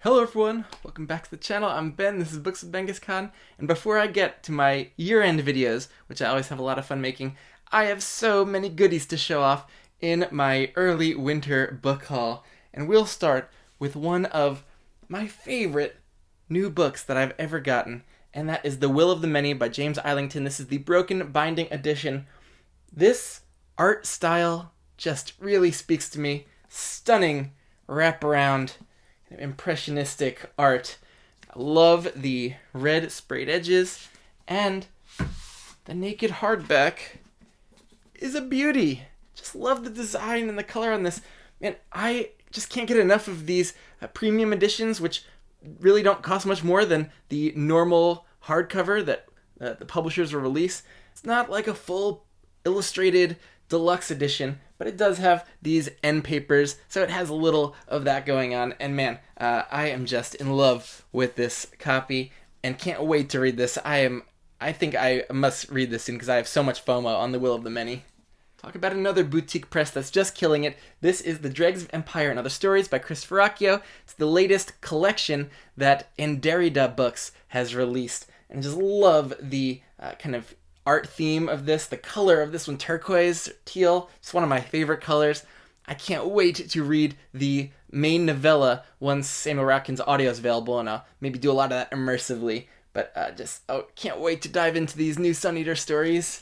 Hello everyone, welcome back to the channel. I'm Ben, this is Books with Benghis Khan, and before I get to my year-end videos, which I always have a lot of fun making, I have so many goodies to show off in my early winter book haul, and we'll start with one of my favorite new books that I've ever gotten, and that is The Will of the Many by James Islington. This is the Broken Binding edition. This art style just really speaks to me. Stunning wraparound impressionistic art. I love the red sprayed edges, and the naked hardback is a beauty. Just love the design and the color on this. Man, I just can't get enough of these premium editions, which really don't cost much more than the normal hardcover that the publishers will release. It's not like a full illustrated deluxe edition, but it does have these end papers, so it has a little of that going on. And man, I am just in love with this copy and can't wait to read this. I think I must read this soon because I have so much FOMO on The Will of the Many. Talk about another boutique press that's just killing it. This is The Dregs of Empire and Other Stories by Chris Verrocchio. It's the latest collection that Derrida Books has released. And I just love the kind of art theme of this. The color of this one, turquoise, teal, it's one of my favorite colors. I can't wait to read the main novella once Samuel Rockin's audio is available, and I'll maybe do a lot of that immersively. But can't wait to dive into these new Sun Eater stories.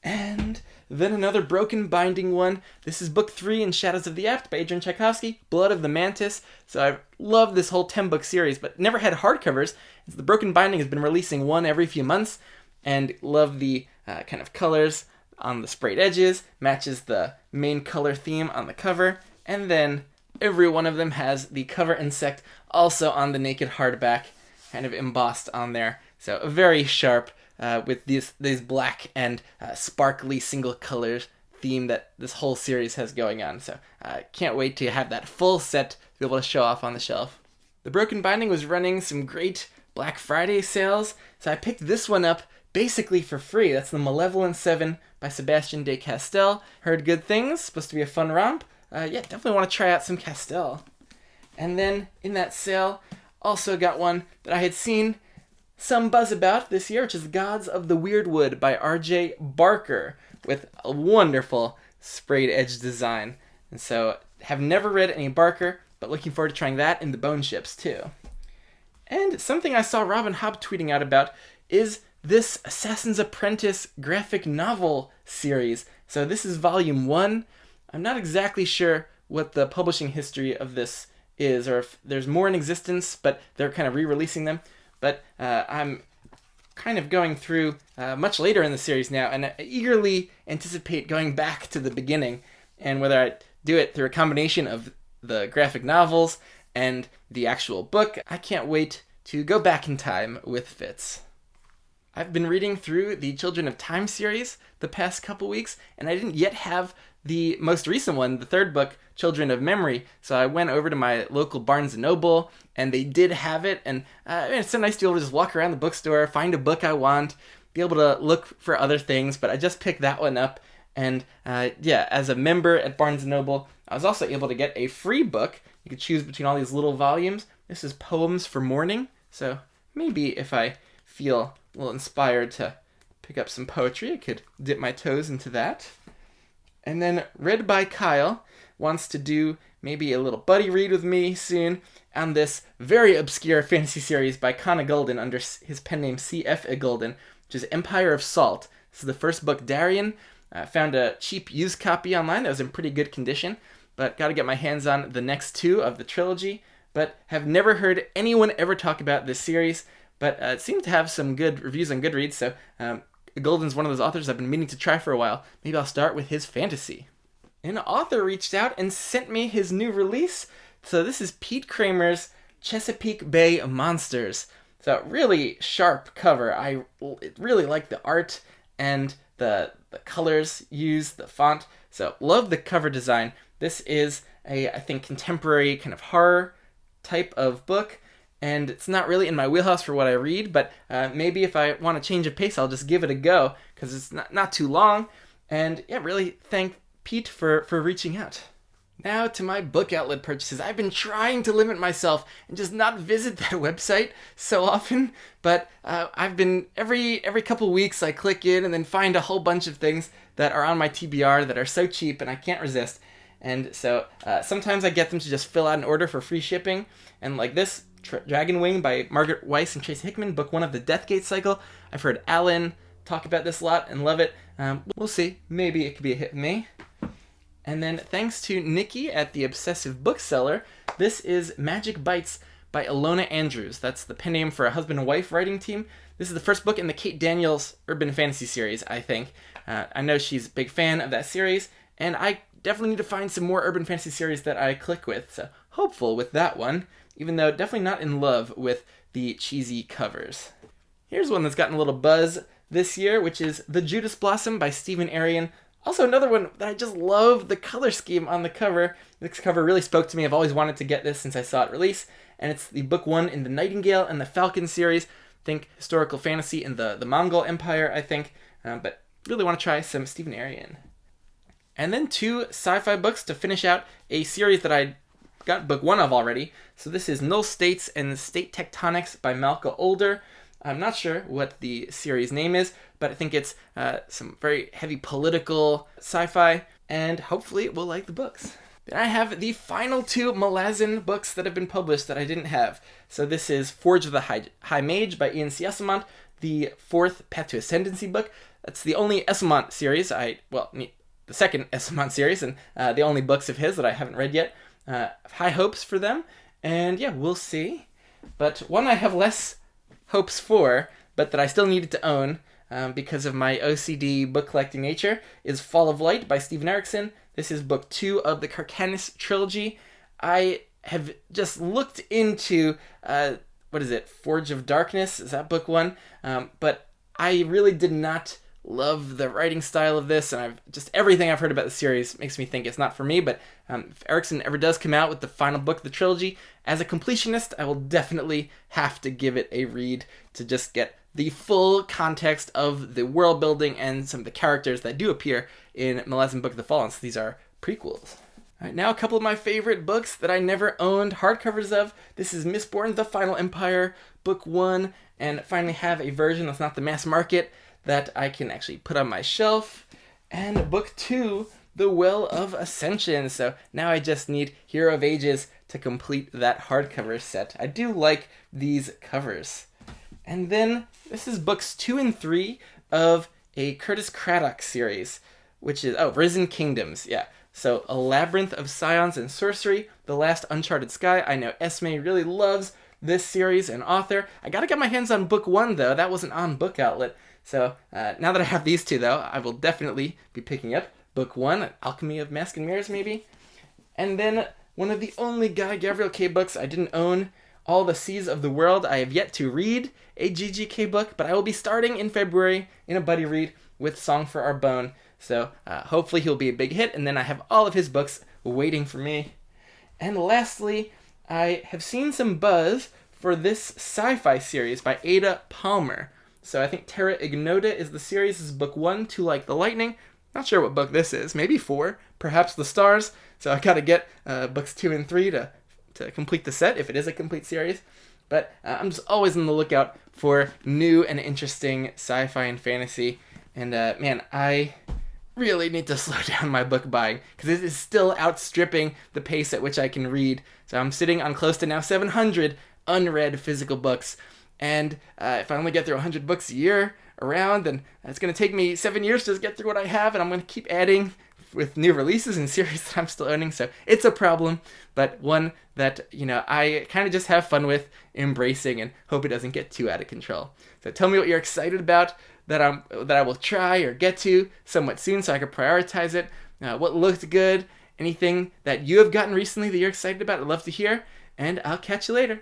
And then another broken binding one. This is book 3 in Shadows of the Aft by Adrian Tchaikovsky, Blood of the Mantis. So I love this whole 10-book series, but never had hardcovers. The broken binding has been releasing one every few months, and love the kind of colors on the sprayed edges, matches the main color theme on the cover, and then every one of them has the cover insect also on the naked hardback, kind of embossed on there. So very sharp with these black and sparkly single colors theme that this whole series has going on. So I can't wait to have that full set to be able to show off on the shelf. The Broken Binding was running some great Black Friday sales, so I picked this one up basically for free. That's The Malevolent Seven by Sebastian de Castell. Heard good things, supposed to be a fun romp. Definitely want to try out some Castell. And then in that sale, also got one that I had seen some buzz about this year, which is Gods of the Weirdwood by R.J. Barker, with a wonderful sprayed edge design. And so, have never read any Barker, but looking forward to trying that in the Bone Ships too. And something I saw Robin Hobb tweeting out about is this Assassin's Apprentice graphic novel series. So this is volume 1. I'm not exactly sure what the publishing history of this is, or if there's more in existence, but they're kind of re-releasing them. But I'm kind of going through much later in the series now, and I eagerly anticipate going back to the beginning, and whether I do it through a combination of the graphic novels and the actual book, I can't wait to go back in time with Fitz. I've been reading through the Children of Time series the past couple weeks, and I didn't yet have the most recent one, the third book, Children of Memory. So I went over to my local Barnes & Noble, and they did have it, and it's so nice to be able to just walk around the bookstore, find a book I want, be able to look for other things, but I just picked that one up, and as a member at Barnes & Noble, I was also able to get a free book. You could choose between all these little volumes. This is Poems for Morning, so maybe if I feel a little inspired to pick up some poetry, I could dip my toes into that. And then Read by Kyle wants to do maybe a little buddy read with me soon on this very obscure fantasy series by Conor Gulden under his pen name C.F. Gulden, which is Empire of Salt. This is the first book, Darien. I found a cheap used copy online that was in pretty good condition, but got to get my hands on the next 2 of the trilogy, but have never heard anyone ever talk about this series, but it seemed to have some good reviews on Goodreads, so Gulden's one of those authors I've been meaning to try for a while. Maybe I'll start with his fantasy. An author reached out and sent me his new release. So this is Pete Kramer's Chesapeake Bay Monsters. So really sharp cover. I really like the art and the colors used, the font. So love the cover design. This is I think, contemporary kind of horror type of book. And it's not really in my wheelhouse for what I read, but maybe if I want to change of pace, I'll just give it a go, because it's not too long. And really thank Pete for reaching out. Now to my book outlet purchases. I've been trying to limit myself and just not visit that website so often, but I've been every couple weeks I click in and then find a whole bunch of things that are on my TBR that are so cheap and I can't resist. And so sometimes I get them to just fill out an order for free shipping, and like this Dragon Wing by Margaret Weiss and Tracy Hickman, book 1 of the Deathgate cycle. I've heard Alan talk about this a lot and love it. We'll see. Maybe it could be a hit with me. And then thanks to Nikki at the Obsessive Bookseller, this is Magic Bites by Ilona Andrews. That's the pen name for a husband and wife writing team. This is the first book in the Kate Daniels Urban Fantasy series, I think. I know she's a big fan of that series, and I definitely need to find some more Urban Fantasy series that I click with, so hopeful with that one, even though definitely not in love with the cheesy covers. Here's one that's gotten a little buzz this year, which is The Judas Blossom by Stephen Arion. Also another one that I just love the color scheme on the cover. This cover really spoke to me. I've always wanted to get this since I saw it release, and it's the book 1 in the Nightingale and the Falcon series. Think historical fantasy in the Mongol Empire, I think, but really want to try some Stephen Arion. And then 2 sci-fi books to finish out a series that I got book 1 of already. So this is Null States and State Tectonics by Malka Older. I'm not sure what the series name is, but I think it's some very heavy political sci-fi, and hopefully we'll like the books. Then I have the final 2 Malazan books that have been published that I didn't have. So this is Forge of the High Mage by Ian C. Esselmont, the 4th Path to Ascendancy book. That's the only Esselmont series, the second Esselmont series, and the only books of his that I haven't read yet. High hopes for them, and yeah, we'll see. But one I have less hopes for, but that I still needed to own because of my OCD book collecting nature, is Fall of Light by Steven Erikson. This is book 2 of the Carcanis trilogy. I have just looked into, Forge of Darkness, is that book 1? But I really did not love the writing style of this, and everything I've heard about the series makes me think it's not for me, but if Erikson ever does come out with the final book of the trilogy, as a completionist, I will definitely have to give it a read to just get the full context of the world building and some of the characters that do appear in Malazan Book of the Fallen, so these are prequels. All right, now a couple of my favorite books that I never owned hardcovers of. This is Mistborn, The Final Empire, book 1, and finally have a version that's not the mass market that I can actually put on my shelf. And book 2, The Well of Ascension. So now I just need Hero of Ages to complete that hardcover set. I do like these covers. And then this is books 2 and 3 of a Curtis Craddock series, which is, Risen Kingdoms, yeah. So A Labyrinth of Scions and Sorcery, The Last Uncharted Sky. I know Esme really loves this series and author. I gotta get my hands on book 1 though, that wasn't on Book Outlet. So now that I have these 2 though, I will definitely be picking up book 1, Alchemy of Mask and Mirrors maybe. And then one of the only Guy Gavriel K books I didn't own, All the Seas of the World. I have yet to read a GGK book, but I will be starting in February in a buddy read with Song for Our Bone. So hopefully he'll be a big hit, and then I have all of his books waiting for me. And lastly, I have seen some buzz for this sci-fi series by Ada Palmer. So I think Terra Ignota is the series. This is book 1, Too Like the Lightning. Not sure what book this is. Maybe 4, perhaps the stars. So I gotta get books 2 and 3 to complete the set, if it is a complete series. But I'm just always on the lookout for new and interesting sci-fi and fantasy. And man, I really need to slow down my book buying, because it is still outstripping the pace at which I can read. So I'm sitting on close to now 700 unread physical books. And if I only get through 100 books a year around, then it's going to take me 7 years to get through what I have, and I'm going to keep adding with new releases and series that I'm still owning. So it's a problem, but one that, I kind of just have fun with, embracing, and hope it doesn't get too out of control. So tell me what you're excited about that I will try or get to somewhat soon so I can prioritize it. What looked good, anything that you have gotten recently that you're excited about, I'd love to hear, and I'll catch you later.